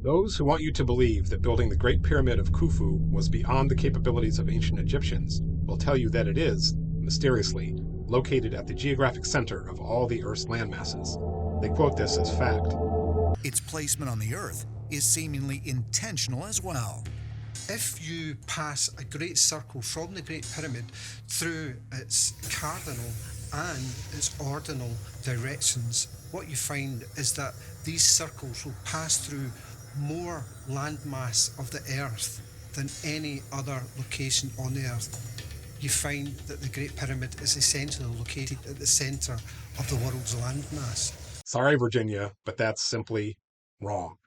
Those who want you to believe that building the Great Pyramid of Khufu was beyond the capabilities of ancient Egyptians will tell you that it is, mysteriously, located at the geographic center of all the Earth's landmasses. They quote this as fact. Its placement on the Earth is seemingly intentional as well. If you pass a great circle from the Great Pyramid through its cardinal and its ordinal directions, what you find is that these circles will pass through more landmass of the Earth than any other location on the Earth. You find that the Great Pyramid is essentially located at the centre of the world's landmass. Sorry, Virginia, but that's simply wrong.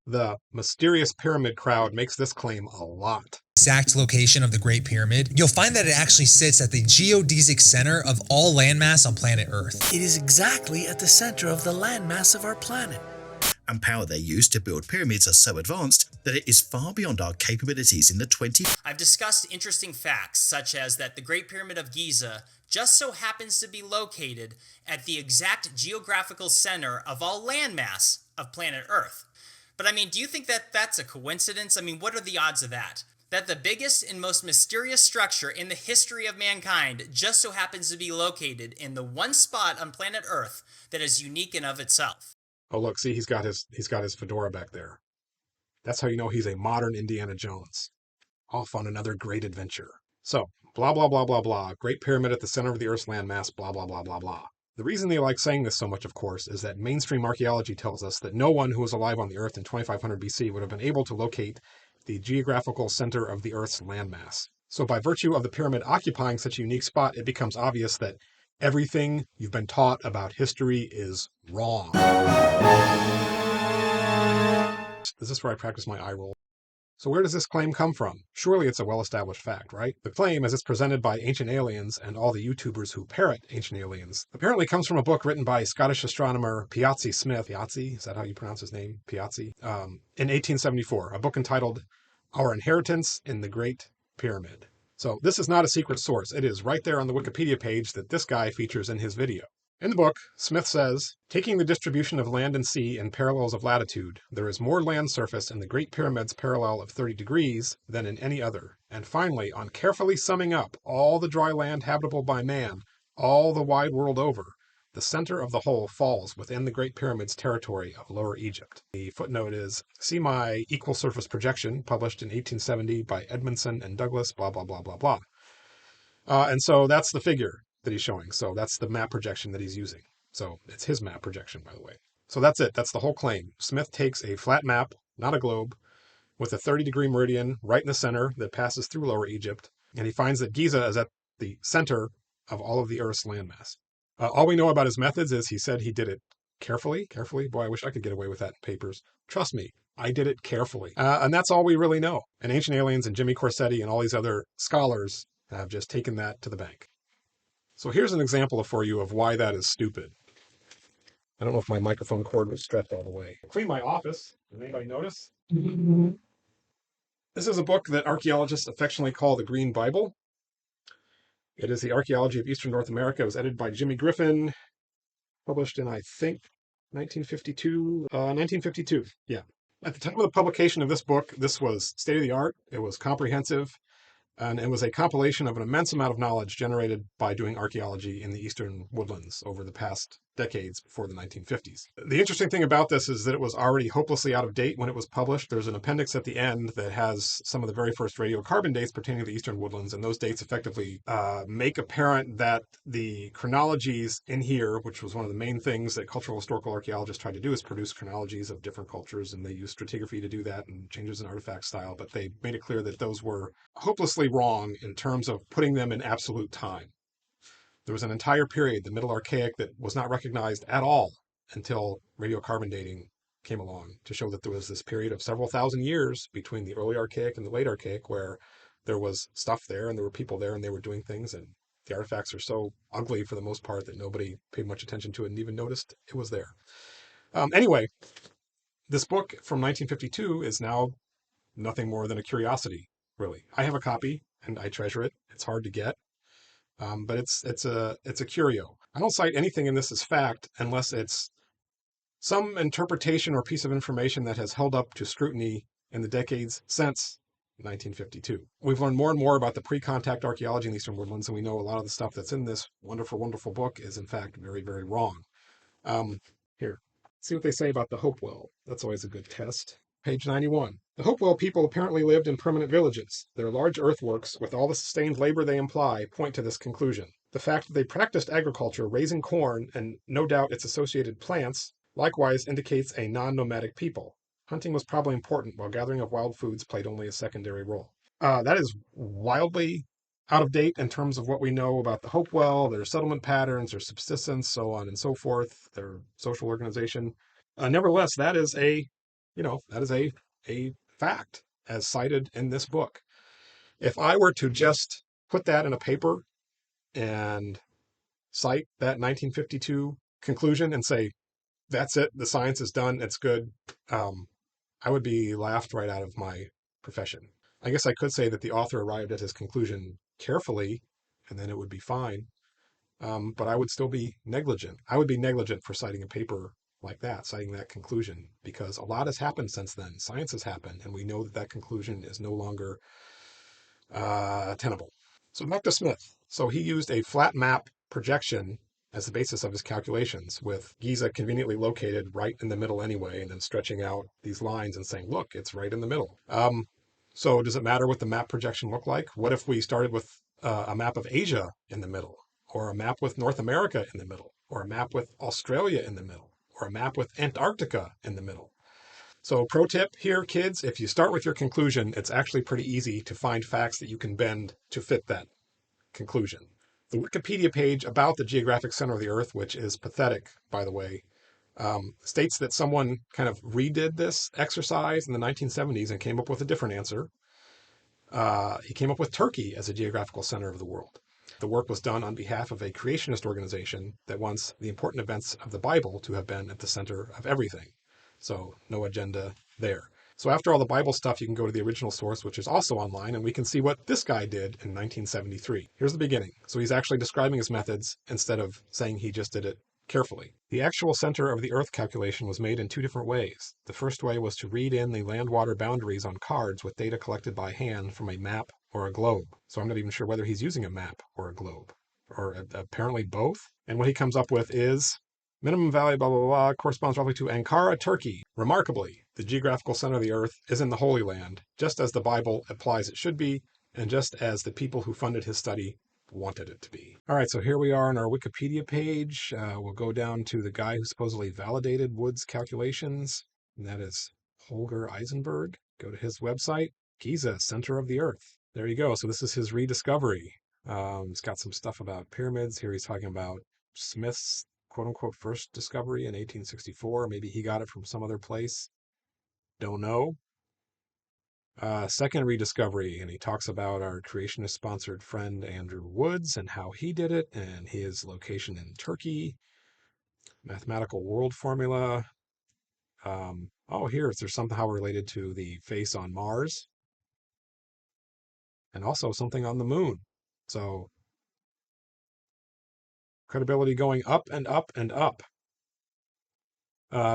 The mysterious pyramid crowd makes this claim a lot. Exact location of the Great Pyramid, you'll find that it actually sits at the geodesic center of all landmass on planet Earth. It is exactly at the center of the landmass of our planet. And power they use to build pyramids are so advanced that it is far beyond our capabilities in the 20th. I've discussed interesting facts, such as that the Great Pyramid of Giza just so happens to be located at the exact geographical center of all landmass of planet Earth. But I mean, do you think that that's a coincidence? I mean, what are the odds of that? That the biggest and most mysterious structure in the history of mankind just so happens to be located in the one spot on planet Earth that is unique in of itself. Oh, look, see, he's got his fedora back there. That's how you know he's a modern Indiana Jones. Off on another great adventure. So, blah, blah, blah, blah, blah. Great Pyramid at the center of the Earth's landmass, blah, blah, blah, blah, blah. The reason they like saying this so much, of course, is that mainstream archaeology tells us that no one who was alive on the Earth in 2500 BC would have been able to locate the geographical center of the Earth's landmass. So by virtue of the pyramid occupying such a unique spot, it becomes obvious that everything you've been taught about history is wrong. Is this where I practice my eye roll? So where does this claim come from? Surely it's a well-established fact, right? The claim, as it's presented by Ancient Aliens and all the YouTubers who parrot Ancient Aliens, apparently comes from a book written by Scottish astronomer Piazzi Smith. Piazzi? Is that how you pronounce his name? Piazzi? In 1874, a book entitled Our Inheritance in the Great Pyramid. So this is not a secret source. It is right there on the Wikipedia page that this guy features in his video. In the book, Smith says, taking the distribution of land and sea in parallels of latitude, there is more land surface in the Great Pyramid's parallel of 30 degrees than in any other. And finally, on carefully summing up all the dry land habitable by man, all the wide world over, the center of the whole falls within the Great Pyramid's territory of Lower Egypt. The footnote is, see my equal surface projection, published in 1870 by Edmondson and Douglas, blah, blah, blah, blah, blah. And so that's the figure that he's showing. So that's the map projection that he's using. So it's his map projection, by the way. So that's it. That's the whole claim. Smith takes a flat map, not a globe, with a 30-degree meridian right in the center that passes through Lower Egypt, and he finds that Giza is at the center of all of the Earth's landmass. All we know about his methods is he said he did it carefully. Boy, I wish I could get away with that in papers. Trust me, I did it carefully. And that's all we really know. And Ancient Aliens and Jimmy Corsetti and all these other scholars have just taken that to the bank. So here's an example for you of why that is stupid. I don't know if my microphone cord was stretched all the way. Clean my office. Did anybody notice? This is a book that archaeologists affectionately call the Green Bible. It is the Archaeology of Eastern North America. It was edited by Jimmy Griffin, published in, I think, 1952. 1952, yeah. At the time of the publication of this book, this was state-of-the-art. It was comprehensive. And it was a compilation of an immense amount of knowledge generated by doing archaeology in the eastern woodlands over the past decades before the 1950s. The interesting thing about this is that it was already hopelessly out of date when it was published. There's an appendix at the end that has some of the very first radiocarbon dates pertaining to the eastern woodlands, and those dates effectively make apparent that the chronologies in here, which was one of the main things that cultural historical archaeologists tried to do, is produce chronologies of different cultures, and they used stratigraphy to do that and changes in artifact style, but they made it clear that those were hopelessly wrong in terms of putting them in absolute time. There was an entire period, the Middle Archaic, that was not recognized at all until radiocarbon dating came along to show that there was this period of several thousand years between the early Archaic and the late Archaic where there was stuff there and there were people there and they were doing things, and the artifacts are so ugly for the most part that nobody paid much attention to it and even noticed it was there. Anyway, this book from 1952 is now nothing more than a curiosity, really. I have a copy and I treasure it. It's hard to get. But it's a curio. I don't cite anything in this as fact unless it's some interpretation or piece of information that has held up to scrutiny in the decades since 1952. We've learned more and more about the pre-contact archaeology in the Eastern Woodlands, and we know a lot of the stuff that's in this wonderful, wonderful book is in fact very, very wrong. Here, see what they say about the Hopewell. That's always a good test. Page 91. The Hopewell people apparently lived in permanent villages. Their large earthworks, with all the sustained labor they imply, point to this conclusion. The fact that they practiced agriculture, raising corn, and no doubt its associated plants, likewise indicates a non-nomadic people. Hunting was probably important, while gathering of wild foods played only a secondary role. That is wildly out of date in terms of what we know about the Hopewell, their settlement patterns, their subsistence, so on and so forth, their social organization. Nevertheless, that is a fact as cited in this book. If I were to just put that in a paper and cite that 1952 conclusion and say, that's it, the science is done, it's good, I would be laughed right out of my profession. I guess I could say that the author arrived at his conclusion carefully, and then it would be fine. But I would still be negligent. I would be negligent for citing a paper like that, citing that conclusion, because a lot has happened since then. Science has happened, and we know that that conclusion is no longer tenable. So Dr. Smith, so he used a flat map projection as the basis of his calculations, with Giza conveniently located right in the middle anyway, and then stretching out these lines and saying, look, it's right in the middle. So does it matter what the map projection looked like? What if we started with a map of Asia in the middle, or a map with North America in the middle, or a map with Australia in the middle, or a map with Antarctica in the middle? So pro tip here, kids, if you start with your conclusion, it's actually pretty easy to find facts that you can bend to fit that conclusion. The Wikipedia page about the geographic center of the Earth, which is pathetic, by the way, states that someone kind of redid this exercise in the 1970s and came up with a different answer. He came up with Turkey as a geographical center of the world. The work was done on behalf of a creationist organization that wants the important events of the Bible to have been at the center of everything. So no agenda there. So after all the Bible stuff, you can go to the original source, which is also online, and we can see what this guy did in 1973. Here's the beginning. So he's actually describing his methods instead of saying he just did it carefully. The actual center of the Earth calculation was made in two different ways. The first way was to read in the land-water boundaries on cards with data collected by hand from a map or a globe. So I'm not even sure whether he's using a map or a globe, or apparently both. And what he comes up with is minimum value, blah, blah, blah, corresponds roughly to Ankara, Turkey. Remarkably, the geographical center of the Earth is in the Holy Land, just as the Bible implies it should be, and just as the people who funded his study wanted it to be. All right, so here we are on our Wikipedia page. We'll go down to the guy who supposedly validated Wood's calculations, and that is Holger Eisenberg. Go to his website, Giza, center of the Earth. There you go. So this is his rediscovery. It's got some stuff about pyramids. Here he's talking about Smith's quote-unquote first discovery in 1864. Maybe he got it from some other place. Don't know. Second rediscovery, and he talks about our creationist-sponsored friend Andrew Woods and how he did it, and his location in Turkey. Mathematical world formula. Here, there's somehow related to the face on Mars. And also something on the moon. So credibility going up and up and up.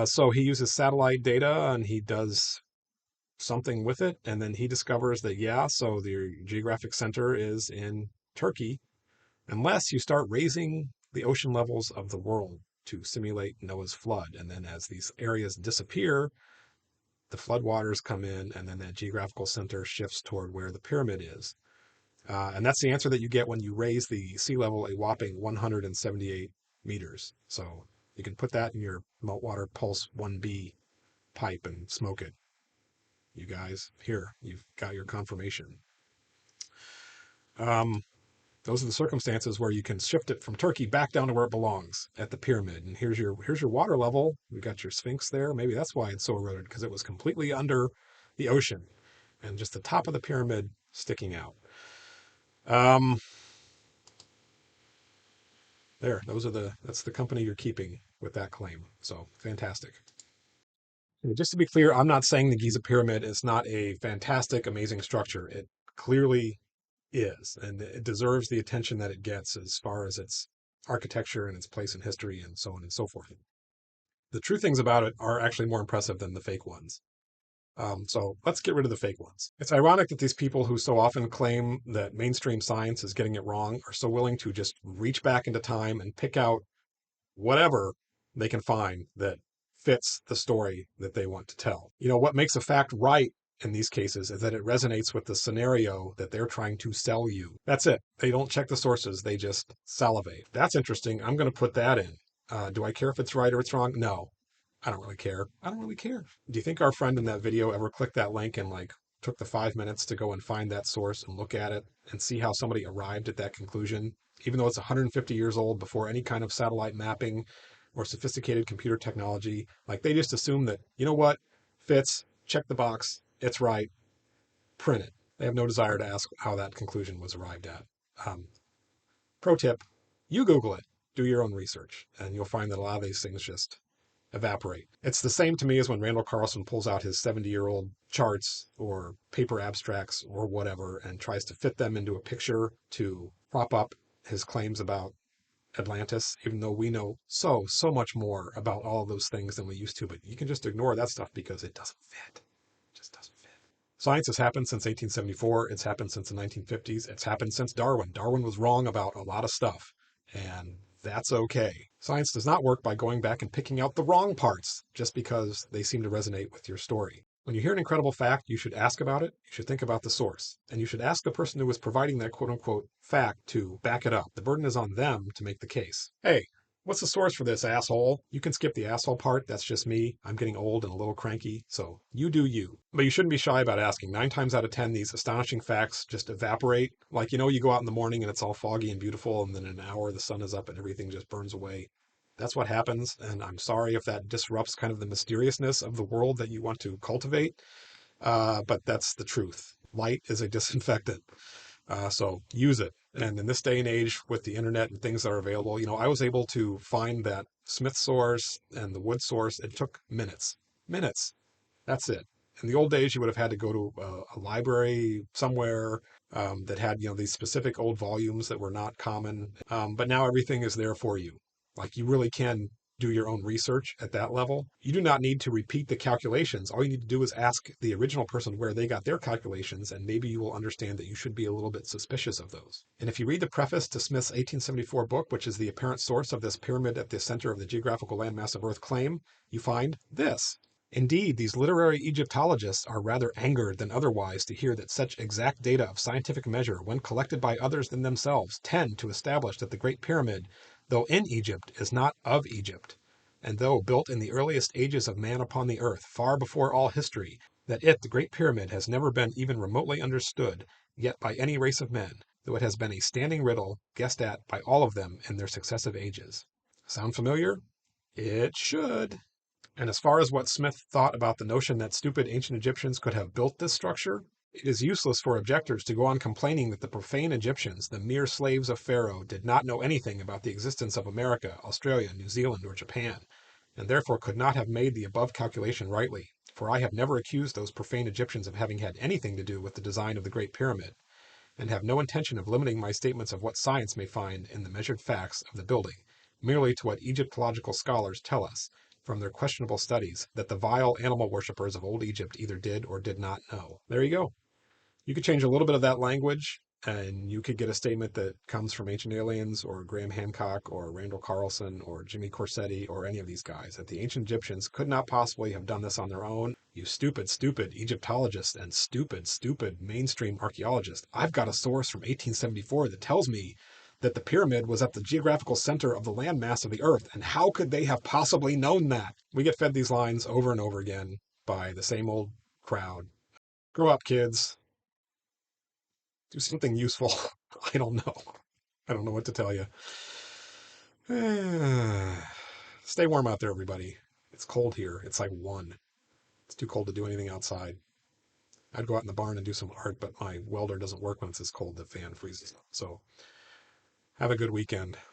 So he uses satellite data and he does something with it, and then he discovers that, yeah, so the geographic center is in Turkey, unless you start raising the ocean levels of the world to simulate Noah's flood. And then as these areas disappear, the floodwaters come in, and then that geographical center shifts toward where the pyramid is. And that's the answer that you get when you raise the sea level a whopping 178 meters. So you can put that in your Meltwater Pulse 1B pipe and smoke it. You guys, here, you've got your confirmation. Those are the circumstances where you can shift it from Turkey back down to where it belongs, at the pyramid. And here's your water level. We've got your Sphinx there. Maybe that's why it's so eroded, because it was completely under the ocean and just the top of the pyramid sticking out. That's the company you're keeping with that claim. So fantastic. Just to be clear, I'm not saying the Giza pyramid is not a fantastic, amazing structure. It clearly is, and it deserves the attention that it gets as far as its architecture and its place in history and so on and so forth. The true things about it are actually more impressive than the fake ones. So let's get rid of the fake ones. It's ironic that these people who so often claim that mainstream science is getting it wrong are so willing to just reach back into time and pick out whatever they can find that fits the story that they want to tell. You know, what makes a fact right in these cases is that it resonates with the scenario that they're trying to sell you. That's it. They don't check the sources, they just salivate. That's interesting. I'm going to put that in. Do I care if it's right or it's wrong? No. I don't really care. I don't really care. Do you think our friend in that video ever clicked that link and like took the 5 minutes to go and find that source and look at it and see how somebody arrived at that conclusion, even though it's 150 years old, before any kind of satellite mapping or sophisticated computer technology? Like, they just assume that, you know what, fits, check the box, it's right, print it. They have no desire to ask how that conclusion was arrived at. Pro tip, you Google it, do your own research, and you'll find that a lot of these things just evaporate. It's the same to me as when Randall Carlson pulls out his 70-year-old charts or paper abstracts or whatever and tries to fit them into a picture to prop up his claims about Atlantis, even though we know so much more about all of those things than we used to. But you can just ignore that stuff because it doesn't fit. It just doesn't fit. Science has happened since 1874. It's happened since the 1950s. It's happened since Darwin. Darwin was wrong about a lot of stuff, and that's okay. Science does not work by going back and picking out the wrong parts just because they seem to resonate with your story. When you hear an incredible fact, you should ask about it, you should think about the source, and you should ask the person who is providing that quote-unquote fact to back it up. The burden is on them to make the case. Hey, what's the source for this, asshole? You can skip the asshole part. That's just me. I'm getting old and a little cranky, so you do you. But you shouldn't be shy about asking. 9 times out of 10, these astonishing facts just evaporate. Like, you know, you go out in the morning and it's all foggy and beautiful, and then in an hour the sun is up and everything just burns away. That's what happens, and I'm sorry if that disrupts kind of the mysteriousness of the world that you want to cultivate, but that's the truth. Light is a disinfectant, so use it. And in this day and age, with the internet and things that are available, you know, I was able to find that Smith source and the Wood source. It took minutes. Minutes. That's it. In the old days, you would have had to go to a library somewhere that had, you know, these specific old volumes that were not common. But now everything is there for you. Like, you really can do your own research at that level. You do not need to repeat the calculations. All you need to do is ask the original person where they got their calculations, and maybe you will understand that you should be a little bit suspicious of those. And if you read the preface to Smith's 1874 book, which is the apparent source of this pyramid at the center of the geographical landmass of Earth claim, you find this. Indeed, these literary Egyptologists are rather angered than otherwise to hear that such exact data of scientific measure, when collected by others than themselves, tend to establish that the Great Pyramid, though in Egypt, is not of Egypt, and though built in the earliest ages of man upon the earth, far before all history, that it, the Great Pyramid, has never been even remotely understood, yet by any race of men, though it has been a standing riddle, guessed at by all of them in their successive ages. Sound familiar? It should. And as far as what Smith thought about the notion that stupid ancient Egyptians could have built this structure, it is useless for objectors to go on complaining that the profane Egyptians, the mere slaves of Pharaoh, did not know anything about the existence of America, Australia, New Zealand, or Japan, and therefore could not have made the above calculation rightly, for I have never accused those profane Egyptians of having had anything to do with the design of the Great Pyramid, and have no intention of limiting my statements of what science may find in the measured facts of the building, merely to what Egyptological scholars tell us, from their questionable studies, that the vile animal worshippers of old Egypt either did or did not know. There you go. You could change a little bit of that language, and you could get a statement that comes from Ancient Aliens or Graham Hancock or Randall Carlson or Jimmy Corsetti or any of these guys, that the ancient Egyptians could not possibly have done this on their own. You stupid Egyptologists and stupid mainstream archaeologists. I've got a source from 1874 that tells me that the pyramid was at the geographical center of the landmass of the earth, and how could they have possibly known that? We get fed these lines over and over again by the same old crowd. Grow up, kids. Do something useful. I don't know. I don't know what to tell you. Stay warm out there, everybody. It's cold here. It's like 1. It's too cold to do anything outside. I'd go out in the barn and do some art, but my welder doesn't work when it's this cold. The fan freezes up. So have a good weekend.